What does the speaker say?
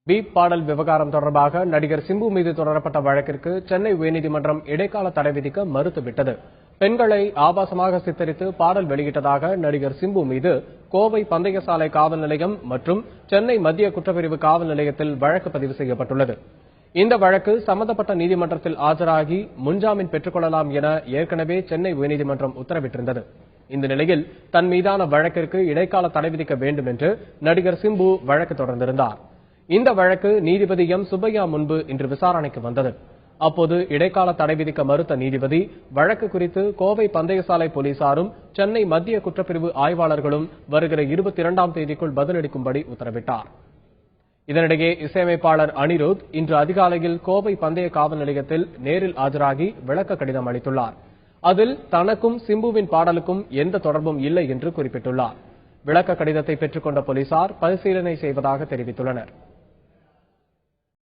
Beep பாடல் விவகாரம் தொடர்பாக நடிகர் சிம்பு மீது தொடரப்பட்ட வழக்கிற்கு சென்னை உயர்நீதிமன்றம் இடைக்கால தடை விதிக்க மறுத்துவிட்டது. பெண்களை ஆபாசமாக சித்தரித்து பாடல் வெளியிட்டதாக நடிகர் சிம்பு மீது கோவை பந்தயசாலை காவல் நிலையம் மற்றும் சென்னை மத்திய குற்றப்பிரிவு காவல் நிலையத்தில் வழக்கு பதிவு செய்யப்பட்டுள்ளது. இந்த வழக்கு சம்பந்தப்பட்ட நீதிமன்றத்தில் ஆஜராகி முன்ஜாமீன் பெற்றுக் கொள்ளலாம் என ஏற்கனவே சென்னை உயர்நீதிமன்றம் உத்தரவிட்டிருந்தது. இந்த நிலையில் தன் மீதான வழக்கிற்கு இடைக்கால தடை விதிக்க வேண்டும் என்று நடிகர் சிம்பு வழக்கு தொடர்ந்திருந்தார். இந்த வழக்கு நீதிபதி எம் சுப்பையா முன்பு இன்று விசாரணைக்கு வந்தது. அப்போது இடைக்கால தடை விதிக்க மறுத்த நீதிபதி வழக்கு குறித்து கோவை பந்தயசாலை போலீசாரும் சென்னை மத்திய குற்றப்பிரிவு ஆய்வாளர்களும் வருகிற 22ஆம் தேதிக்குள் பதிலளிக்கும்படி உத்தரவிட்டார். இதனிடையே இசையமைப்பாளர் அனிருத் இன்று அதிகாலையில் கோவை பந்தய காவல் நிலையத்தில் நேரில் ஆஜராகி விளக்க கடிதம் அளித்துள்ளார். அதில் தனக்கும் சிம்புவின் பாடலுக்கும் எந்த தொடர்பும் இல்லை என்று குறிப்பிட்டுள்ளார். விளக்க கடிதத்தை பெற்றுக்கொண்ட போலீசார் பரிசீலனை செய்வதாக தெரிவித்துள்ளனர்.